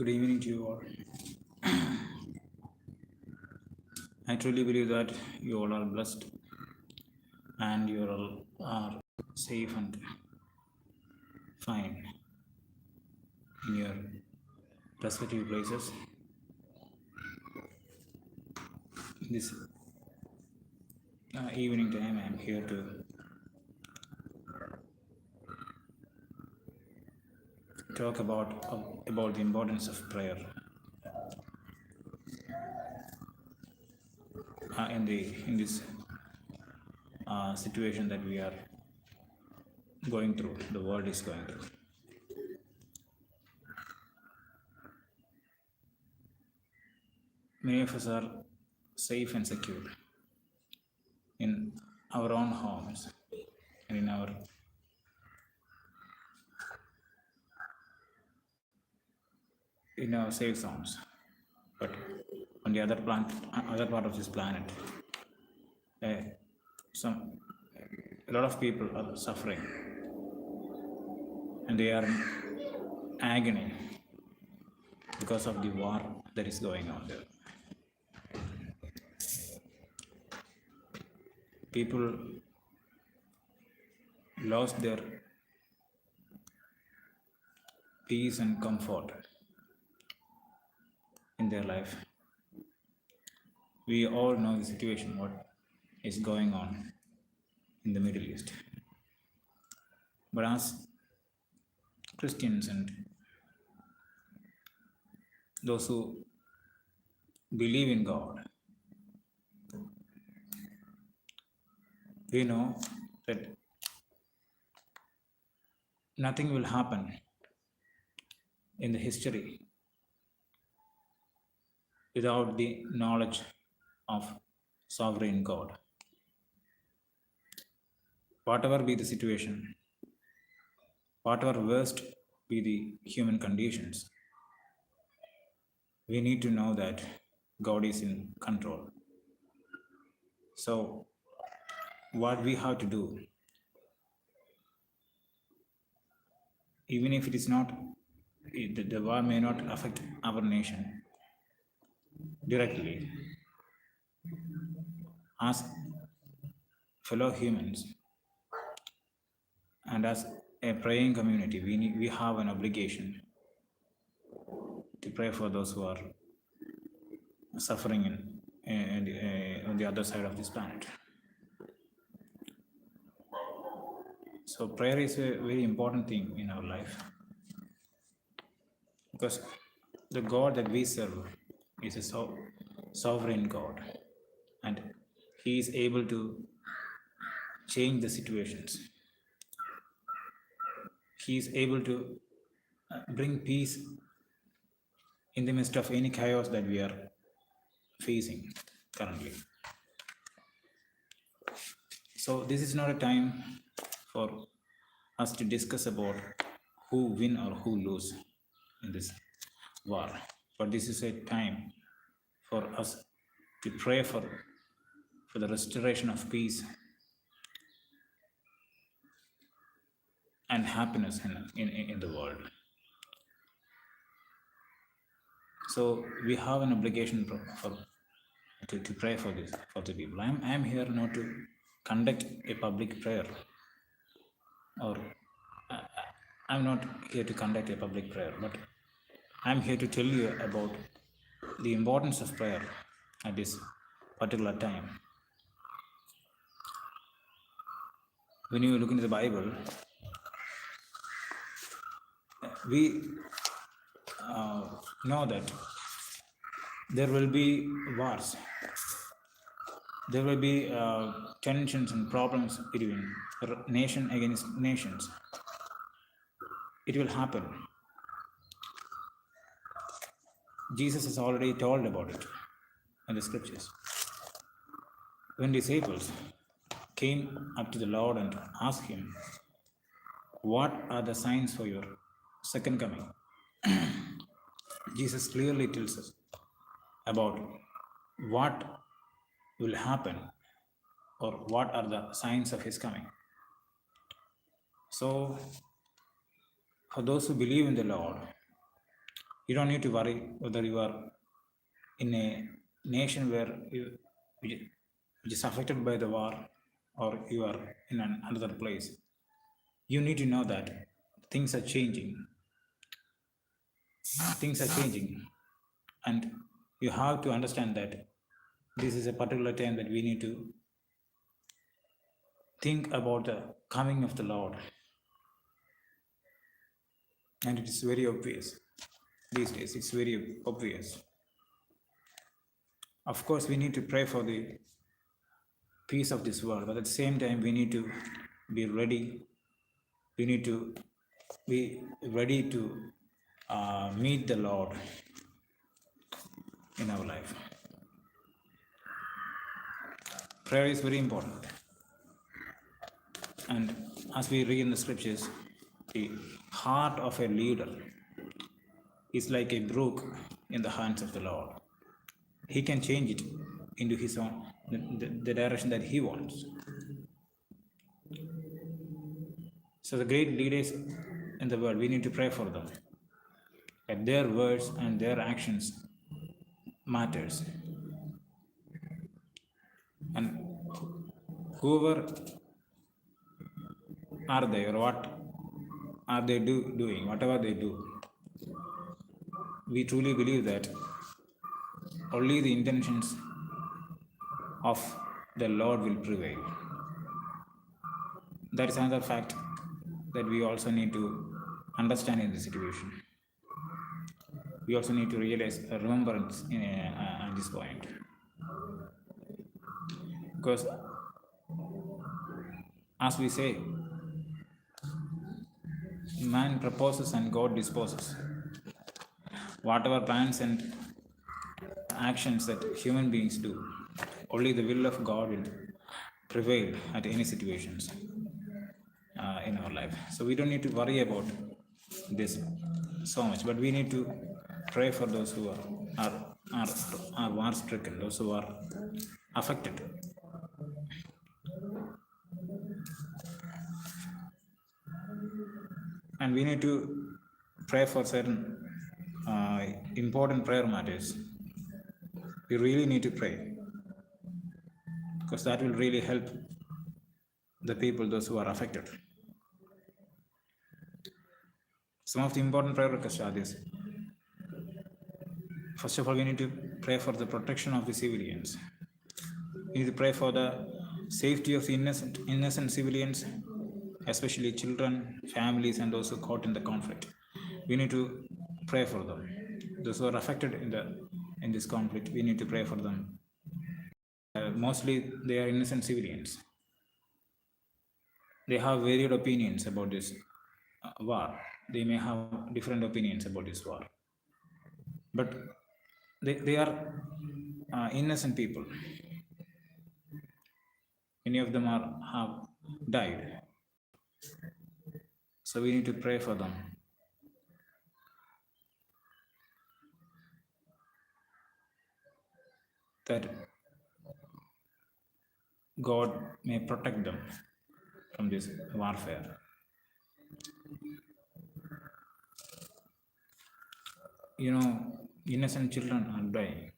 Good evening to you all. I truly believe that you all are blessed and you all are safe and fine in your respective places. This evening time, I am here to talk about the importance of prayer in this situation that we are going through. The world is going through. Many of us are safe and secure in our own homes and in our safe zones, but on the other part of this planet, uh, a lot of people are suffering and they are in agony because of the war that is going on there. People lost their peace and comfort in their life. We all know the situation, what is going on in the Middle East. But as Christians and those who believe in God, we know that nothing will happen in the history without the knowledge of sovereign God. Whatever be the situation, whatever worst be the human conditions, we need to know that God is in control. So, what we have to do, even if it is not, the war may not affect our nation directly, as fellow humans and as a praying community, we have an obligation to pray for those who are suffering on the other side of this planet. So prayer is a very important thing in our life, because the God that we serve is a sovereign God, and He is able to change the situations. He is able to bring peace in the midst of any chaos that we are facing currently. So this is not a time for us to discuss about who win or who lose in this war, but this is a time for us to pray for the restoration of peace and happiness in the world. So we have an obligation to pray for the people. I am here not to conduct a public prayer, or I'm not here to conduct a public prayer, but I'm here to tell you about the importance of prayer at this particular time. When you look into the Bible, we know that there will be wars, there will be tensions and problems between nation against nations. It will happen. Jesus has already told about it in the scriptures. When disciples came up to the Lord and asked Him, "What are the signs for your second coming?" Jesus clearly tells us about what will happen, or what are the signs of His coming. So, for those who believe in the Lord, You don't need to worry whether you are in a nation which is affected by the war, or you are in another place. You need to know that things are changing. Things are changing, and you have to understand that this is a particular time that we need to think about the coming of the Lord. And it is very obvious these days. It's very obvious. Of course, we need to pray for the peace of this world, but at the same time, we need to be ready. We need to be ready to meet the Lord in our life. Prayer is very important. And as we read in the scriptures, the heart of a leader is like a brook in the hands of the Lord. He can change it into his own, the direction that he wants. So the great leaders in the world, we need to pray for them, that their words and their actions matters. And whoever are they, or what are they doing, whatever they do, we truly believe that only the intentions of the Lord will prevail. That is another fact that we also need to understand in this situation. We also need to realize a remembrance at this point. Because as we say, man proposes and God disposes. Whatever plans and actions that human beings do, only the will of God will prevail at any situations in our life. So we don't need to worry about this so much, but we need to pray for those who are war-stricken, those who are affected. And we need to pray for certain important prayer matters. We really need to pray, because that will really help the people, those who are affected. Some of the important prayer requests are this. First of all, we need to pray for the protection of the civilians. We need to pray for the safety of the innocent civilians, especially children, families, and those who are caught in the conflict. We need to pray for them. Those who are affected in this conflict, we need to pray for them. Mostly they are innocent civilians. They have varied opinions about this war. They may have different opinions about this war. But they are innocent people. Many of them have died. So we need to pray for them. That God may protect them from this warfare. You know, innocent children are dying.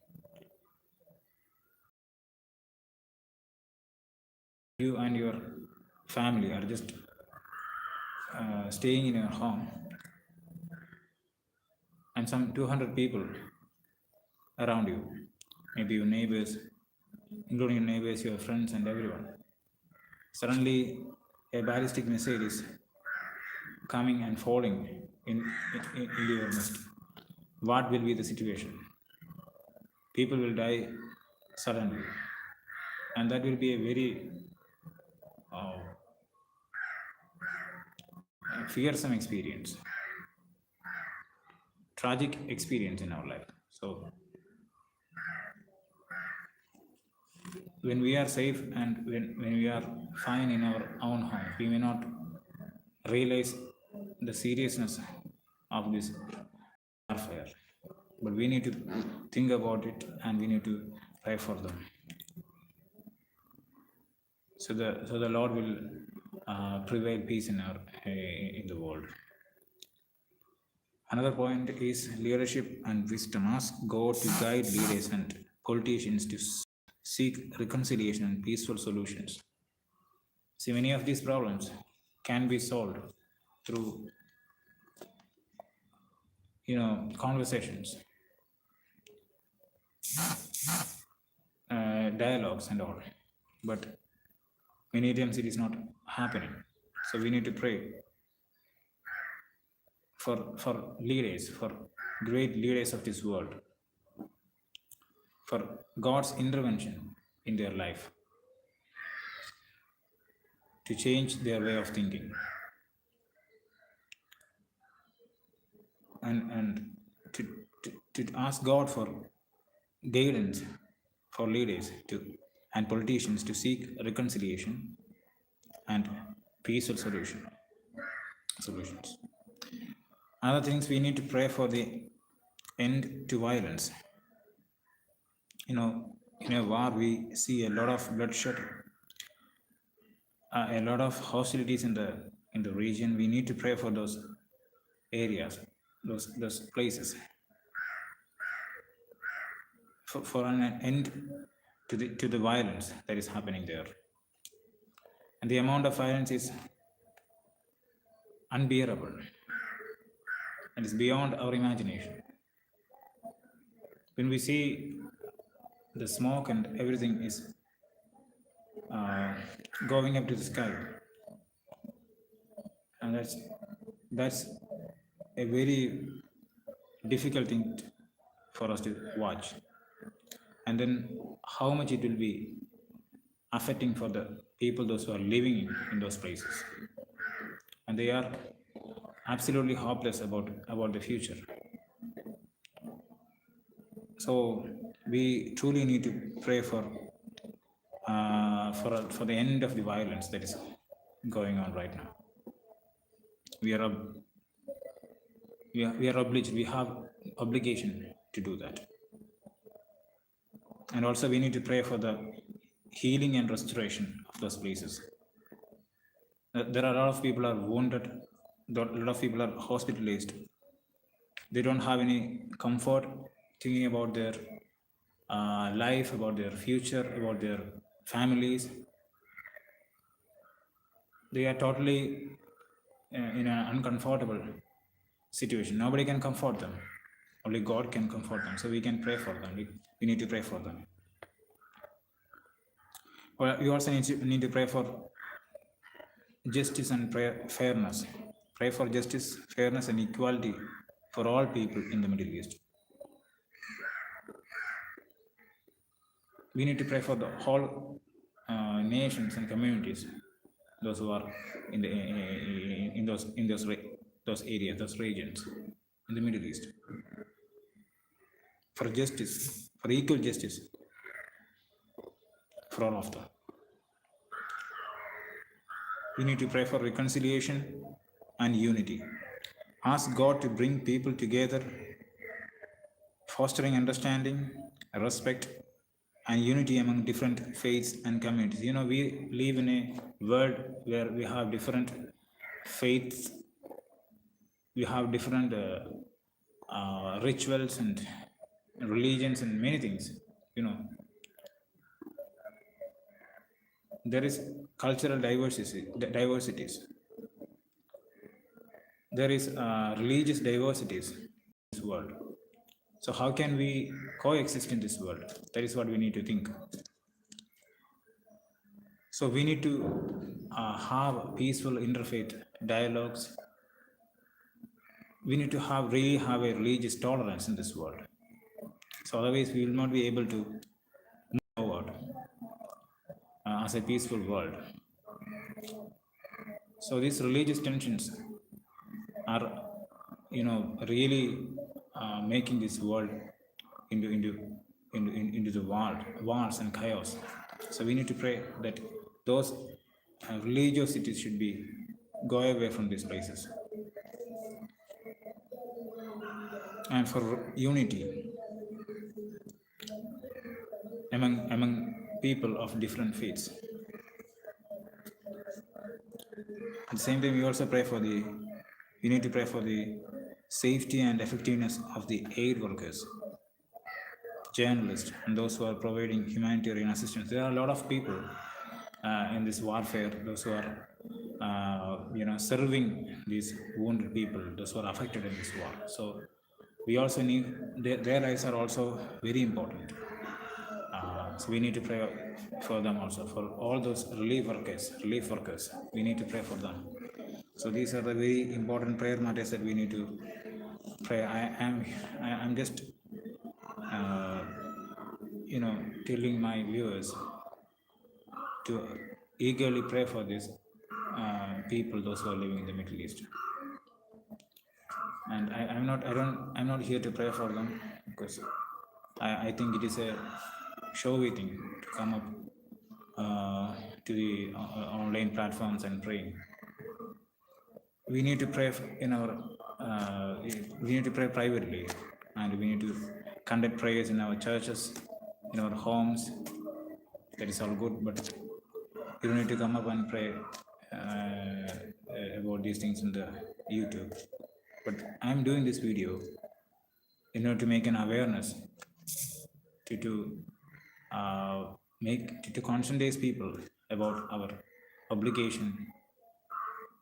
You and your family are just staying in your home, and some 200 people around you, maybe your neighbors, including your neighbors, your friends, and everyone. Suddenly, a ballistic missile is coming and falling into your midst. What will be the situation? People will die suddenly, and that will be a very fearsome experience, tragic experience in our life. So when we are safe and when we are fine in our own home, we may not realize the seriousness of this warfare, but we need to think about it, and we need to pray for them. So the Lord will prevail peace in the world. Another point is leadership and wisdom. Ask God to guide leaders and politicians to seek reconciliation and peaceful solutions. See, many of these problems can be solved through, conversations, dialogues, and all. But many times it is not happening. So we need to pray for leaders, for great leaders of this world, for God's intervention in their life to change their way of thinking, and to ask God for guidance for leaders and politicians to seek reconciliation and peaceful solutions. Other things, we need to pray for the end to violence. In a war, we see a lot of bloodshed, a lot of hostilities in the region. We need to pray for those areas, those places, for an end to the violence that is happening there. And the amount of violence is unbearable and is beyond our imagination. When we see the smoke and everything is going up to the sky, and that's a very difficult thing for us to watch. And then how much it will be affecting for the people, those who are living in those places, and they are absolutely hopeless about the future. So we truly need to pray for the end of the violence that is going on right now. We are obliged. We have obligation to do that. And also we need to pray for the healing and restoration of those places. There are a lot of people are wounded. A lot of people are hospitalized. They don't have any comfort thinking about their life, about their future, about their families. They are totally in an uncomfortable situation. Nobody can comfort them. Only God can comfort them. So we can pray for them. We need to pray for them. Well, we also need to pray for justice and fairness. Pray for justice, fairness, and equality for all people in the Middle East. We need to pray for the whole nations and communities, those who are in those areas, those regions in the Middle East, for justice, for equal justice for all of them. We need to pray for reconciliation and unity. Ask God to bring people together, fostering understanding, respect, and unity among different faiths and communities. We live in a world where we have different faiths, we have different rituals and religions and many things. There is cultural diversities. There is religious diversities in this world. So how can we coexist in this world? That is what we need to think. So we need to have peaceful interfaith dialogues. We need to really have a religious tolerance in this world. So otherwise we will not be able to move forward as a peaceful world. So these religious tensions are, really making this world into the wars and chaos. So we need to pray that those religiosities should go away from these places, and for unity among people of different faiths. At the same time, we need to pray for the safety and effectiveness of the aid workers, journalists, and those who are providing humanitarian assistance. There are a lot of people in this warfare, those who are serving these wounded people, those who are affected in this war. So we also need, their lives are also very important. So we need to pray for them also, for all those relief workers. We need to pray for them. So these are the very important prayer matters that we need to pray. I'm just telling my viewers to eagerly pray for these people, those who are living in the Middle East. And I'm not here to pray for them, because I think it is a showy thing to come up to the online platforms and praying. We need to pray in our we need to pray privately, and we need to conduct prayers in our churches, in our homes. That is all good, but you don't need to come up and pray about these things in the YouTube. But I'm doing this video in order to make an awareness, to conscientize people about our obligation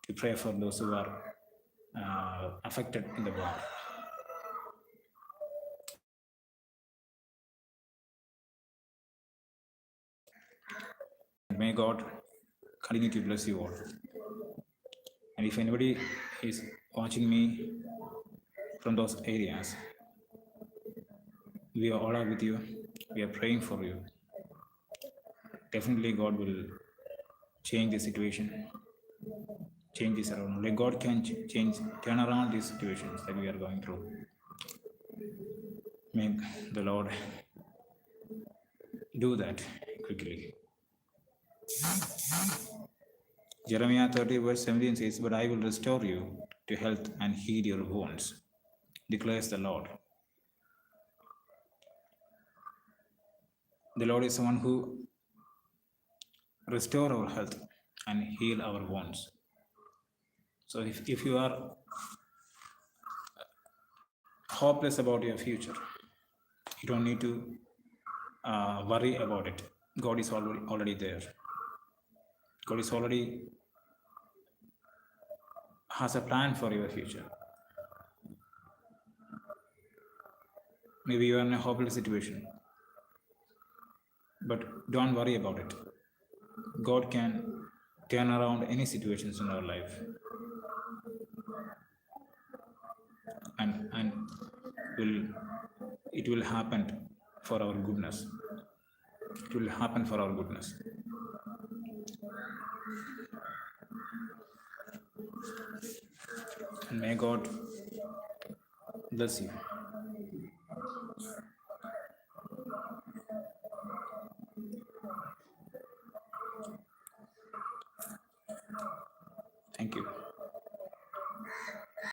to pray for those who are affected in the war. May God continue to bless you all. And if anybody is watching me from those areas, we all are with you. We are praying for you. Definitely God will change the situation, change this around. Like God can turn around these situations that we are going through. May the Lord do that quickly. Jeremiah 30 verse 17 says, "But I will restore you to health and heal your wounds, declares the Lord." The Lord is someone who restores our health and heal our wounds. So if you are hopeless about your future, you don't need to worry about it. God is already there. God is already has a plan for your future. Maybe you are in a hopeless situation, but don't worry about it. God can turn around any situations in our life, and it will happen for our goodness. It will happen for our goodness. And may God bless you. Thank you.